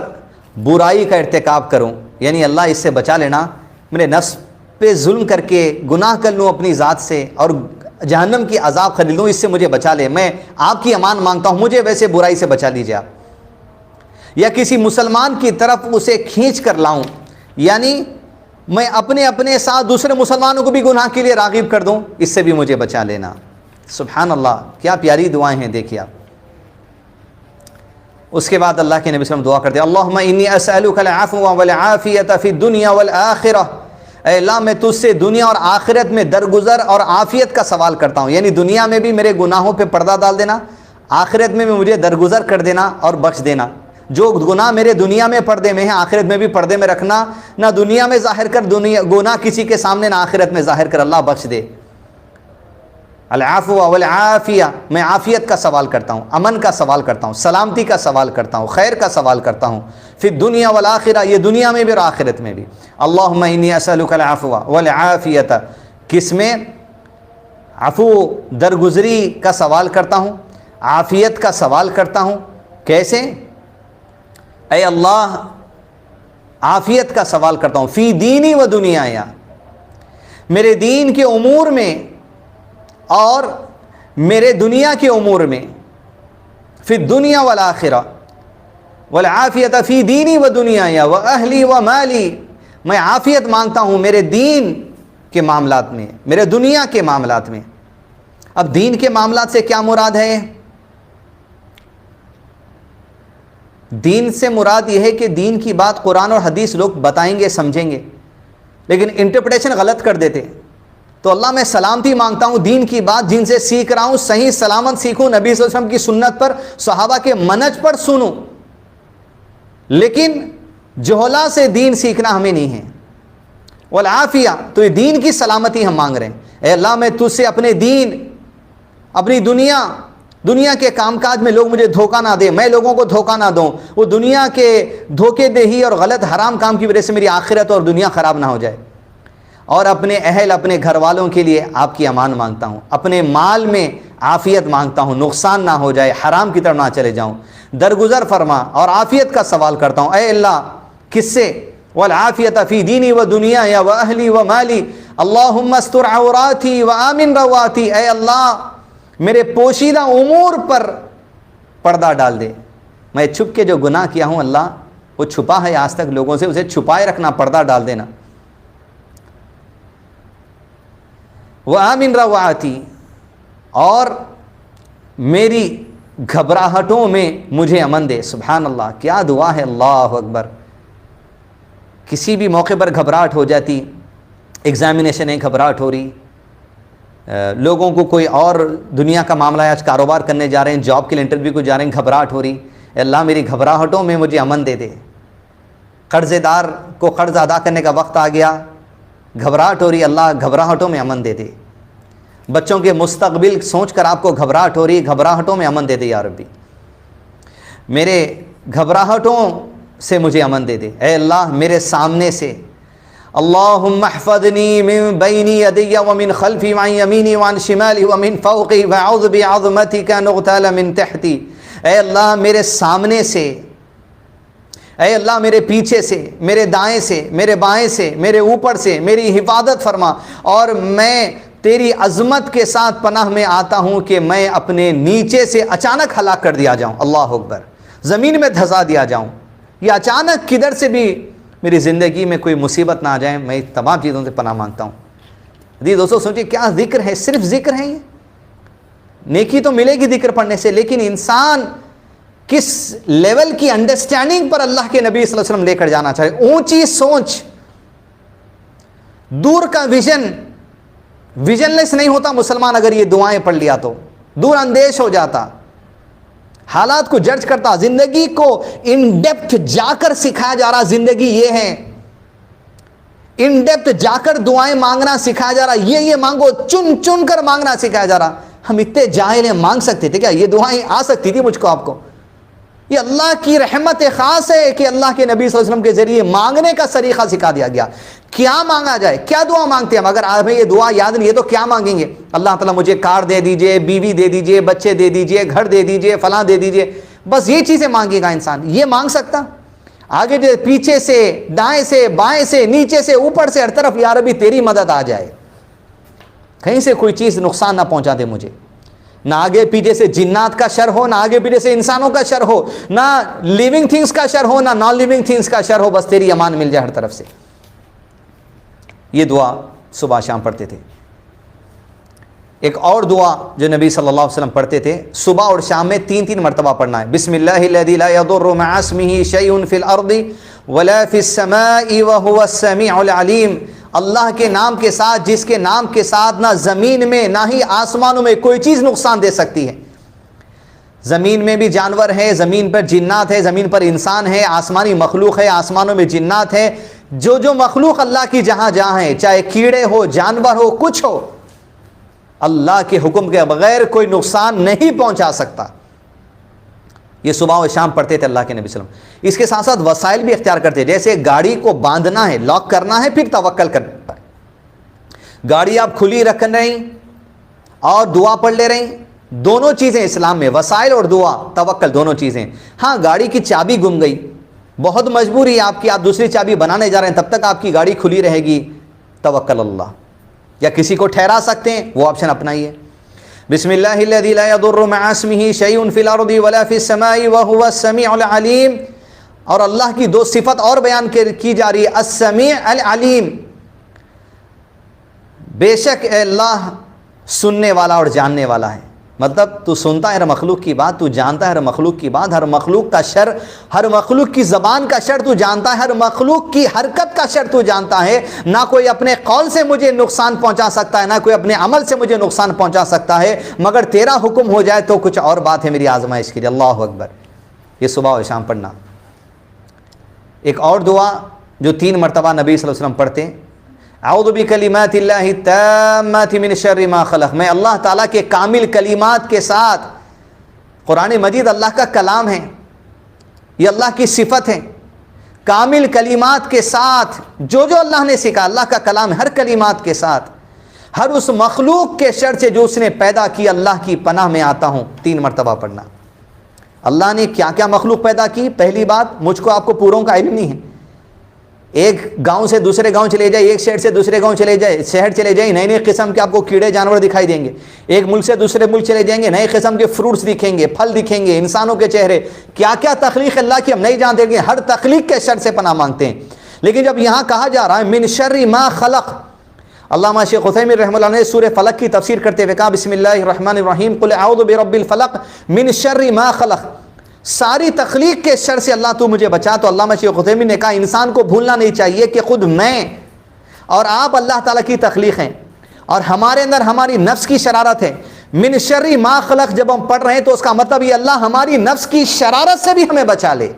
برائی کا ارتکاب کروں، یعنی اللہ اس سے بچا لینا، میرے نفس پہ ظلم کر کے گناہ کر لوں اپنی ذات سے اور جہنم کی عذاب خرید لوں، اس سے مجھے بچا لے، میں آپ کی امان مانگتا ہوں، مجھے ویسے برائی سے بچا لیجیے آپ۔ یا کسی مسلمان کی طرف اسے کھینچ کر لاؤں، یعنی میں اپنے ساتھ دوسرے مسلمانوں کو بھی گناہ کے لیے راغب کر دوں، اس سے بھی مجھے بچا لینا۔ سبحان اللہ، کیا پیاری دعائیں ہیں، دیکھیے آپ۔ اس کے بعد اللہ کے نبی صلی اللہ علیہ وسلم دعا کرتے ہیں، اللہم انی اسألک العفو والعافیۃ فی الدنیا والآخرہ، اے اللہ میں تجھ سے دنیا اور آخرت میں درگزر اور عافیت کا سوال کرتا ہوں، یعنی دنیا میں بھی میرے گناہوں پہ پردہ ڈال دینا، آخرت میں بھی مجھے درگزر کر دینا اور بخش دینا۔ جو گناہ میرے دنیا میں پردے میں ہیں آخرت میں بھی پردے میں رکھنا، نہ دنیا میں ظاہر کر گناہ کسی کے سامنے، نہ آخرت میں ظاہر کر، اللہ بخش دے۔ العفو والعافیہ، میں عافیت کا سوال کرتا ہوں، امن کا سوال کرتا ہوں، سلامتی کا سوال کرتا ہوں، خیر کا سوال کرتا ہوں، فی الدنیا والآخرہ، یہ دنیا میں بھی اور آخرت میں بھی۔ اللہم انی اسألک العفو والعافیۃ، کس میں؟ عفو درگزری کا سوال کرتا ہوں، عافیت کا سوال کرتا ہوں۔ کیسے؟ اے اللہ عافیت کا سوال کرتا ہوں، فی دینی و دنیایا، میرے دین کے امور میں اور میرے دنیا کے امور میں، فی الدنیا والآخرہ، والعافیت فی دینی و دنیایا و اہلی و مالی، میں عافیت مانگتا ہوں میرے دین کے معاملات میں، میرے دنیا کے معاملات میں۔ اب دین کے معاملات سے کیا مراد ہے؟ دین سے مراد یہ ہے کہ دین کی بات قرآن اور حدیث لوگ بتائیں گے، سمجھیں گے، لیکن انٹرپریٹیشن غلط کر دیتے۔ تو اللہ میں سلامتی مانگتا ہوں، دین کی بات جن سے سیکھ رہا ہوں صحیح سلامت سیکھوں، نبی صلی اللہ علیہ وسلم کی سنت پر، صحابہ کے منہج پر سنوں، لیکن جہلا سے دین سیکھنا ہمیں نہیں ہے۔ والعافیہ، تو یہ دین کی سلامتی ہم مانگ رہے ہیں۔ اے اللہ میں تجھ سے اپنے دین، اپنی دنیا کے کام کاج میں لوگ مجھے دھوکہ نہ دیں، میں لوگوں کو دھوکہ نہ دوں، وہ دنیا کے دھوکے دہی اور غلط حرام کام کی وجہ سے میری آخرت اور دنیا خراب نہ ہو جائے۔ اور اپنے اہل، اپنے گھر والوں کے لیے آپ کی امان مانگتا ہوں، اپنے مال میں عافیت مانگتا ہوں، نقصان نہ ہو جائے، حرام کی طرف نہ چلے جاؤں، درگزر فرما اور عافیت کا سوال کرتا ہوں۔ اے اللہ کس سے؟ والعافیت فی دینی و دنیایا و اہلی و مالی، اللہم استر عوراتی و آمن رواتی، اے اللہ میرے پوشیدہ امور پر پردہ ڈال دے، میں چھپ کے جو گناہ کیا ہوں اللہ وہ چھپا ہے آج تک لوگوں سے، اسے چھپائے رکھنا، پردہ ڈال دینا۔ وَآمِن رَوَعَتِي، اور میری گھبراہٹوں میں مجھے امن دے۔ سبحان اللہ، کیا دعا ہے، اللہ اکبر۔ کسی بھی موقع پر گھبراہٹ ہو جاتی، ایگزامینیشن ہے گھبراہٹ ہو رہی، لوگوں کو کوئی اور دنیا کا معاملہ ہے، آج کاروبار کرنے جا رہے ہیں، جاب کے لیے انٹرویو کو جا رہے ہیں، گھبراہٹ ہو رہی، اے اللہ میری گھبراہٹوں میں مجھے امن دے دے۔ قرض دار کو قرض ادا کرنے کا وقت آ گیا، گھبراہٹ ہو رہی، اللہ گھبراہٹوں میں امن دے دے۔ بچوں کے مستقبل سوچ کر آپ کو گھبراہٹ ہو رہی، گھبراہٹوں میں امن دے دے یا ربی، میرے گھبراہٹوں سے مجھے امن دے دے۔ اے اللہ میرے سامنے سے، اللہم احفظنی من بین یدی ومن خلفی وعن یمینی وعن شمالی ومن فوقی وعوذ بعظمتک ان اغتال من تحتی، اے اللہ میرے سامنے سے، اے اللہ میرے پیچھے سے، میرے دائیں سے، میرے بائیں سے، میرے اوپر سے میری حفاظت فرما، اور میں تیری عظمت کے ساتھ پناہ میں آتا ہوں کہ میں اپنے نیچے سے اچانک ہلاک کر دیا جاؤں، اللہ اکبر، زمین میں دھسا دیا جاؤں، یا اچانک کدھر سے بھی میری زندگی میں کوئی مصیبت نہ آ جائے، میں تمام چیزوں سے پناہ مانگتا ہوں۔ جی دوستو سوچیں کیا ذکر ہے، صرف ذکر ہے یہ، نیکی تو ملے گی ذکر پڑھنے سے، لیکن انسان کس لیول کی انڈرسٹینڈنگ پر اللہ کے نبی صلی اللہ علیہ وسلم لے کر جانا چاہے، اونچی سوچ، دور کا ویژن لیس نہیں ہوتا مسلمان اگر یہ دعائیں پڑھ لیا تو، دور اندیش ہو جاتا، حالات کو جج کرتا، زندگی کو ان ڈیپتھ جا کر سکھایا جا رہا، زندگی یہ ہے، ان ڈیپتھ جا کر دعائیں مانگنا سکھایا جا رہا، یہ مانگو، چن چن کر مانگنا سکھایا جا رہا۔ ہم اتنے جاہل ہیں، مانگ سکتے تھے کیا یہ دعائیں؟ آ سکتی تھی مجھ کو، آپ کو؟ یہ اللہ کی رحمت خاص ہے کہ اللہ کے نبی صلی اللہ علیہ وسلم کے ذریعے مانگنے کا طریقہ سکھا دیا گیا، کیا مانگا جائے، کیا دعا مانگتے ہیں ہم؟ اگر ہمیں یہ دعا یاد نہیں ہے تو کیا مانگیں گے؟ اللہ تعالیٰ مجھے کار دے دیجئے، بیوی دے دیجئے، بچے دے دیجئے، گھر دے دیجئے، فلاں دے دیجئے، بس یہ چیزیں مانگے گا انسان. یہ مانگ سکتا؟ آگے پیچھے سے, دائیں سے, بائیں سے, نیچے سے, اوپر سے, ہر طرف یا ربی تیری مدد آ جائے, کہیں سے کوئی چیز نقصان نہ پہنچا دے مجھے, نہ آگے پیچھے سے جنات کا شر ہو, نہ آگے پیچھے سے انسانوں کا شر ہو, نہ لیونگ تھنگس کا شر ہو, نہ نان لیونگ تھنگس کا شر ہو, بس تیری امان مل جائے ہر طرف سے. یہ دعا صبح شام پڑھتے تھے. ایک اور دعا جو نبی صلی اللہ علیہ وسلم پڑھتے تھے, صبح اور شام میں 3 مرتبہ پڑھنا ہے. بسم اللہ الذی لا یضر مع اسمہ شیء فی الارض ولا فی السماء وهو السمیع العلیم. اللہ کے نام کے ساتھ, جس کے نام کے ساتھ نہ زمین میں نہ ہی آسمانوں میں کوئی چیز نقصان دے سکتی ہے. زمین میں بھی جانور ہے, زمین پر جنات ہے, زمین پر انسان ہے, آسمانی مخلوق ہے, آسمانوں میں جنات ہے. جو مخلوق اللہ کی جہاں جہاں ہے, چاہے کیڑے ہو, جانور ہو, کچھ ہو, اللہ کے حکم کے بغیر کوئی نقصان نہیں پہنچا سکتا. یہ صبح و شام پڑھتے تھے اللہ کے نبی صلی اللہ علیہ وسلم. اس کے ساتھ ساتھ وسائل بھی اختیار کرتے, جیسے گاڑی کو باندھنا ہے, لاک کرنا ہے, پھر توکل کرنا ہے. گاڑی آپ کھلی رکھ رہی اور دعا پڑھ لے رہی, دونوں چیزیں اسلام میں, وسائل اور دعا, توکل, دونوں چیزیں. ہاں, گاڑی کی چابی گم گئی, بہت مجبوری آپ کی, آپ دوسری چابی بنانے جا رہے ہیں, تب تک آپ کی گاڑی کھلی رہے گی, توکل اللہ. یا کسی کو ٹھہرا سکتے ہیں, وہ آپشن اپنائیے. بسم اللہ الذی لا یضر مع اسمہ شیء فی الارض ولا فی السماء وهو السمیع العلیم. اور اللہ کی 2 صفت اور بیان کی جا رہی ہے, السمیع العلیم. بے شک اللہ سننے والا اور جاننے والا ہے. مطلب تو سنتا ہے ہر مخلوق کی بات, تو جانتا ہے ہر مخلوق کی بات, ہر مخلوق کا شر, ہر مخلوق کی زبان کا شر تو جانتا ہے, ہر مخلوق کی حرکت کا شر تو جانتا ہے. نہ کوئی اپنے قول سے مجھے نقصان پہنچا سکتا ہے, نہ کوئی اپنے عمل سے مجھے نقصان پہنچا سکتا ہے, مگر تیرا حکم ہو جائے تو کچھ اور بات ہے میری آزمائش کے لیے. اللہ اکبر. یہ صبح و شام پڑھنا. ایک اور دعا جو 3 مرتبہ نبی صلی اللہ علیہ وسلم پڑھتے, اعوذ بکلمات اللہ التامات من شر ما خلق. میں اللہ تعالیٰ کے کامل کلمات کے ساتھ, قرآن مجید اللہ کا کلام ہے, یہ اللہ کی صفت ہے, کامل کلمات کے ساتھ جو اللہ نے سکھا, اللہ کا کلام ہر کلمات کے ساتھ, ہر اس مخلوق کے شر سے جو اس نے پیدا کی, اللہ کی پناہ میں آتا ہوں. 3 مرتبہ پڑھنا. اللہ نے کیا کیا مخلوق پیدا کی؟ پہلی بات, مجھ کو آپ کو پوروں کا علم نہیں ہے. ایک گاؤں سے دوسرے گاؤں چلے جائے, ایک شہر سے دوسرے گاؤں شہر چلے جائیں, نئے قسم کے آپ کو کیڑے جانور دکھائی دیں گے. ایک ملک سے دوسرے ملک چلے جائیں گے, نئے قسم کے فروٹس دکھیں گے, پھل دکھیں گے, انسانوں کے چہرے, کیا کیا تخلیق اللہ کی ہم نہیں جانتے کہ ہر تخلیق کے شر سے پناہ مانگتے ہیں. لیکن جب یہاں کہا جا رہا ہے من شر ما خلق, علامہ شیخ عثیمین رحمہ اللہ نے سورہ فلق کی تفسیر کرتے ہوئے کہا بسم اللہ الرحمن الرحیم قل اعوذ برب الفلق من شر ما خلق. ساری تخلیق کے شر سے اللہ تو مجھے بچا. تو علامہ شیخ عثیمین نے کہا انسان کو بھولنا نہیں چاہیے کہ خود میں اور آپ اللہ تعالیٰ کی تخلیق ہیں, اور ہمارے اندر ہماری نفس کی شرارت ہے. من شر ما خلق جب ہم پڑھ رہے ہیں تو اس کا مطلب یہ اللہ ہماری نفس کی شرارت سے بھی ہمیں بچا لے.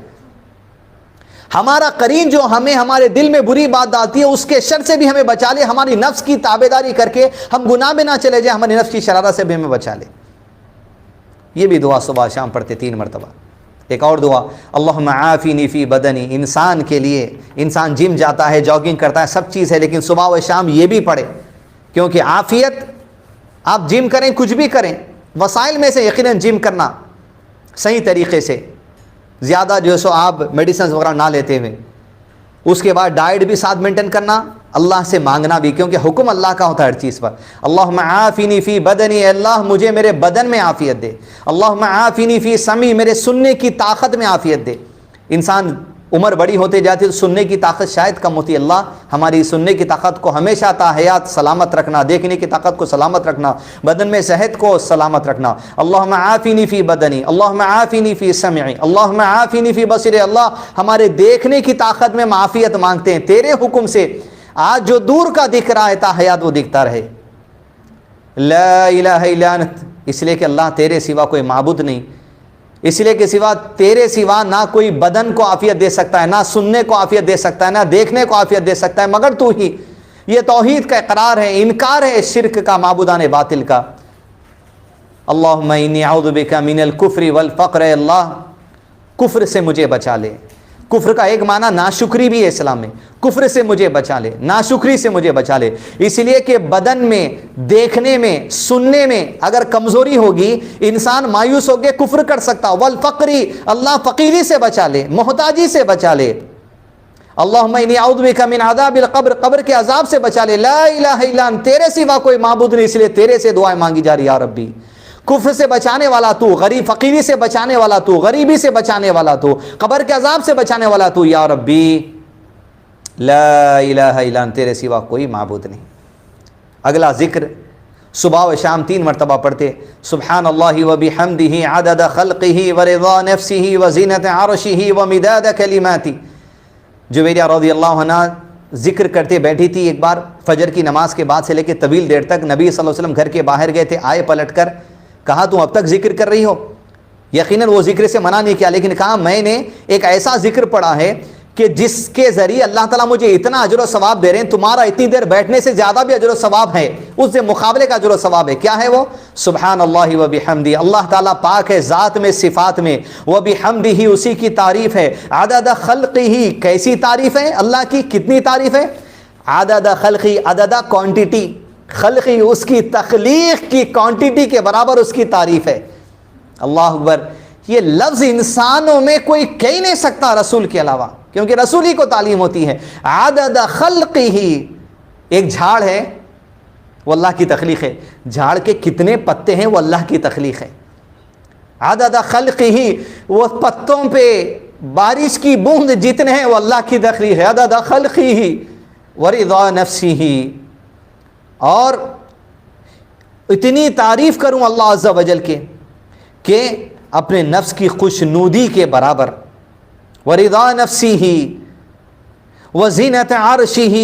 ہمارا قرین جو ہمیں ہمارے دل میں بری بات ڈالتی ہے اس کے شر سے بھی ہمیں بچا لے. ہماری نفس کی تابعداری کر کے ہم گناہ میں نہ چلے جائیں, ہماری نفس کی شرارت سے بھی ہمیں بچا لے. یہ بھی دعا صبح شام پڑھتے 3 مرتبہ. ایک اور دعا اللہم عافینی فی بدنی. انسان کے لیے, انسان جم جاتا ہے, جاگنگ کرتا ہے, سب چیز ہے, لیکن صبح و شام یہ بھی پڑھے, کیونکہ عافیت, آپ جم کریں کچھ بھی کریں, وسائل میں سے یقیناً جم کرنا صحیح طریقے سے, زیادہ جو سو آپ میڈیسنز وغیرہ نہ لیتے ہوئے, اس کے بعد ڈائٹ بھی ساتھ مینٹین کرنا, اللہ سے مانگنا بھی, کیونکہ حکم اللہ کا ہوتا ہے ہر چیز پر. اللہم عافینی فی بدنی, اللہ مجھے میرے بدن میں عافیت دے. اللہم عافینی فی سمعی, میرے سننے کی طاقت میں عافیت دے. انسان عمر بڑی ہوتے جاتی ہے تو سننے کی طاقت شاید کم ہوتی ہے. اللہ ہماری سننے کی طاقت کو ہمیشہ تا حیات سلامت رکھنا, دیکھنے کی طاقت کو سلامت رکھنا, بدن میں صحت کو سلامت رکھنا. اللہم عافینی فی بدنی, اللہم عافینی فی سمعی, اللہم عافینی فی بصری. اللہ ہمارے دیکھنے کی طاقت میں معافیت مانگتے ہیں تیرے حکم سے. آج جو دور کا دکھ رہا ہے تا حیات وہ دکھتا رہے. لا الہ الا انت, اس لیے کہ اللہ تیرے سوا کوئی معبود نہیں, اس لیے کہ سوا تیرے سوا نہ کوئی بدن کو عافیت دے سکتا ہے, نہ سننے کو عافیت دے سکتا ہے, نہ دیکھنے کو عافیت دے سکتا ہے مگر تو ہی. یہ توحید کا اقرار ہے, انکار ہے شرک کا, معبودان باطل کا. اللہم انی اعوذ بک من الکفر والفقر. اللہ کفر سے مجھے بچا لے, کفر کا ایک معنی ناشکری بھی ہے اسلام میں، کفر سے مجھے بچا لے، ناشکری سے مجھے بچا لے، اس لیے کہ بدن میں، دیکھنے میں، سننے میں اگر کمزوری ہوگی انسان مایوس ہو کے کفر کر سکتا۔ والفقری، اللہ فقیری سے بچا لے، محتاجی سے بچا لے۔ اللہم انی اعوذ بک من عذاب القبر، قبر کے عذاب سے بچا لے۔ لا الہ الا انت، تیرے سوا کوئی معبود نہیں، اس لیے تیرے سے دعائیں مانگی جا رہی یا ربی۔ کفر سے بچانے والا تو، غریب فقیری سے بچانے والا تو، غریبی سے بچانے والا تو، قبر کے عذاب سے بچانے والا تو یا ربی۔ لا الہ الا انت، تیرے سوا کوئی معبود نہیں۔ اگلا ذکر صبح و شام 3 مرتبہ پڑھتے، سبحان اللہ و بحمدہ عدد خلقہ ورضا نفسہ وزینت عرشہ ومداد کلماتہ۔ جویریہ رضی اللہ عنہ ذکر کرتے بیٹھی تھی، ایک بار فجر کی نماز کے بعد سے لے کے طویل دیر تک نبی صلی اللہ علیہ وسلم گھر کے باہر گئے تھے، آئے پلٹ کر، کہا تم اب تک ذکر کر رہی ہو؟ یقیناً وہ ذکر سے منع نہیں کیا، لیکن کہا میں نے ایک ایسا ذکر پڑھا ہے کہ جس کے ذریعے اللہ تعالیٰ مجھے اتنا اجر و ثواب دے رہے ہیں، تمہارا اتنی دیر بیٹھنے سے زیادہ بھی اجر و ثواب ہے، اس سے مقابلے کا اجر و ثواب ہے۔ کیا ہے وہ؟ سبحان اللہ و بحمدہ، اللہ تعالیٰ پاک ہے ذات میں، صفات میں، و بحمدہ، اسی کی تعریف ہے، عدد خلقہ، کیسی تعریف ہے اللہ کی، کتنی تعریف ہے؟ عدد خلقہ، عدد کوانٹٹی، خلقی اس کی تخلیق کی کوانٹٹی کے برابر اس کی تعریف ہے۔ اللہ اکبر، یہ لفظ انسانوں میں کوئی کہہ ہی نہیں سکتا رسول کے علاوہ، کیونکہ رسول ہی کو تعلیم ہوتی ہے۔ عدد خلقہ، ایک جھاڑ ہے وہ اللہ کی تخلیق ہے، جھاڑ کے کتنے پتے ہیں وہ اللہ کی تخلیق ہے۔ عدد خلقہ، وہ پتوں پہ بارش کی بوند جتنے ہیں وہ اللہ کی تخلیق ہے۔ عدد خلقہ ورضا نفسہ، اور اتنی تعریف کروں اللہ عز و جل کے کہ اپنے نفس کی خوشنودی کے برابر، ورضا نفسہ وزینت عرشہ،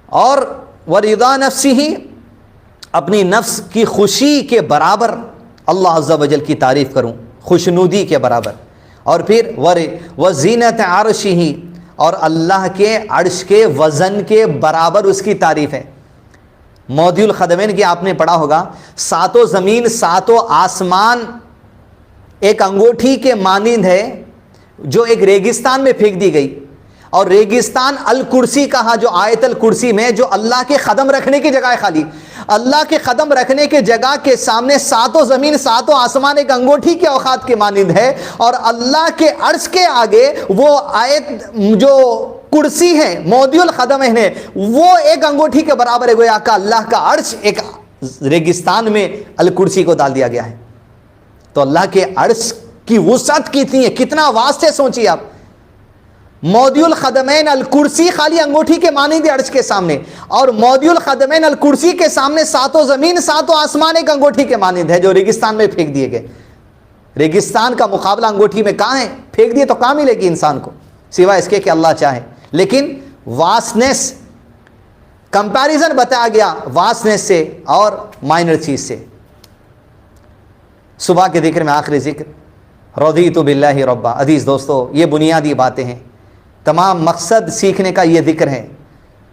اور ورضا نفسہ، اپنی نفس کی خوشی کے برابر اللہ عز و جل کی تعریف کروں، خوشنودی کے برابر۔ اور پھر وزینت عرشہ، اور اللہ کے عرش کے وزن کے برابر اس کی تعریف ہے۔ موضوع الخدمین کی آپ نے پڑھا ہوگا، 7 زمین 7 آسمان ایک انگوٹھی کے مانند ہے جو ایک ریگستان میں پھینک دی گئی، اور ریگستان الکرسی کہا، جو آیت الکرسی میں جو اللہ کے قدم رکھنے کی جگہ ہے، خالی اللہ کے قدم رکھنے کے جگہ کے سامنے 7 زمین 7 آسمان ایک انگوٹھی کے اوقات کے مانند ہے، اور اللہ کے عرش کے آگے وہ آیت جو کرسی ہے موضوع القدمین ہے وہ ایک انگوٹھی کے برابر ہے، گویا کہ اللہ کا عرش ایک ریگستان میں الکرسی کو ڈال دیا گیا ہے۔ تو اللہ کے عرش کی وسعت کتنی ہے، کتنا واسط ہے، سوچیے آپ۔ موضوع القدمین الکرسی خالی انگوٹھی کے مانند عرش کے سامنے، اور موضوع القدمین الکرسی کے سامنے 7 زمین 7 آسمان ایک انگوٹھی کے مانند ہے جو ریگستان میں پھینک دیے گئے۔ ریگستان کا مقابلہ انگوٹھی میں کہاں ہے؟ پھینک دیے تو کہاں ملے گی انسان کو، سوائے اس کے کہ اللہ چاہے۔ لیکن واسٹنس، کمپیریزن بتایا گیا واسٹنس سے اور مائنر چیز سے۔ صبح کے ذکر میں آخری ذکر رضیت باللہ ربا۔ عزیز دوستو، یہ بنیادی باتیں ہیں، تمام مقصد سیکھنے کا یہ ذکر ہے۔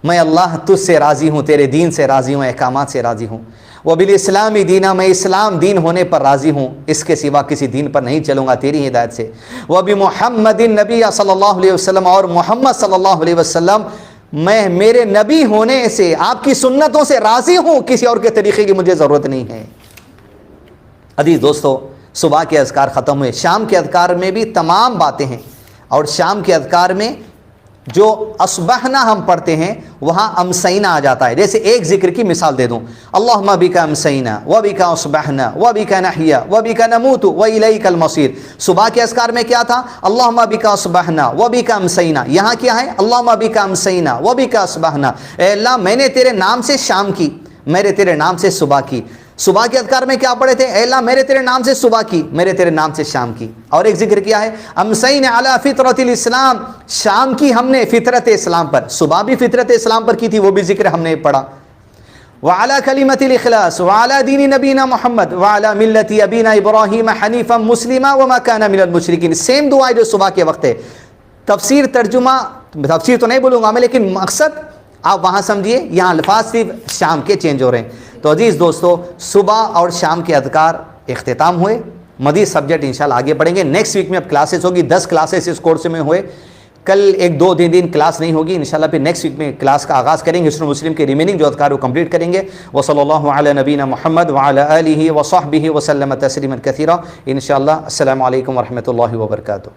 میں اللہ تجھ سے راضی ہوں، تیرے دین سے راضی ہوں، احکامات سے راضی ہوں۔ وبالاسلام دینا، میں اسلام دین ہونے پر راضی ہوں، اس کے سوا کسی دین پر نہیں چلوں گا تیری ہدایت سے۔ وبمحمد نبی صلی اللہ علیہ وسلم، اور محمد صلی اللہ علیہ وسلم، میں میرے نبی ہونے سے، آپ کی سنتوں سے راضی ہوں، کسی اور کے طریقے کی مجھے ضرورت نہیں ہے۔ عزیز دوستو، صبح کے اذکار ختم ہوئے، شام کے اذکار میں بھی تمام باتیں ہیں، اور شام کے اذکار میں جو اصبحنا ہم پڑھتے ہیں وہاں امسینا آ جاتا ہے۔ جیسے ایک ذکر کی مثال دے دوں، اللہم بک امسینا وبک اصبحنا وبک نحیا وبک نموت والیک المصیر۔ صبح کے اذکار میں کیا تھا؟ اللہم بک اصبحنا وبک امسینا، یہاں کیا ہے؟ اللہم بک امسینا وبک اصبحنا، اے اللہ میں نے تیرے نام سے شام کی، میرے تیرے نام سے صبح کی۔ صبح کے اذکار میں کیا پڑھے تھے؟ اے اللہ میرے تیرے نام سے صبح کی، میرے تیرے نام سے شام کی۔ اور ایک ذکر کیا ہے؟ امسینا علی فطرت الاسلام، شام کی ہم نے فطرت اسلام پر، صبح بھی فطرت اسلام پر کی تھی، وہ بھی ذکر ہم نے پڑھا۔ وعلی کلمۃ الاخلاص وعلی دین نبینا محمد وعلی ملت ابینا ابراہیم حنیفا مسلما وما کان من المشرکین۔ سیم دعا جو صبح کے وقت ہے۔ تفسیر ترجمہ، تفسیر تو نہیں بولوں گا میں، لیکن مقصد آپ وہاں سمجھیے، یہاں الفاظ صرف شام کے چینج ہو رہے ہیں۔ تو عزیز دوستو، صبح اور شام کے اذکار اختتام ہوئے، مزید سبجیکٹ انشاءاللہ آگے پڑھیں گے. نیکسٹ ویک میں اب کلاسز ہوگی, 10 کلاسز اس کورس میں ہوئے. کل 1-2 دن کلاس نہیں ہوگی انشاءاللہ. پھر نیکسٹ ویک میں کلاس کا آغاز کریں گے. حسن مسلم کے ریمیننگ جو اذکار وہ کمپلیٹ کریں گے. وصلی اللہ علی نبینا محمد وعلی آلہ وصحبہ وسلم تسلیما کثیرا انشاءاللہ. السلام علیکم ورحمۃ اللہ وبرکاتہ.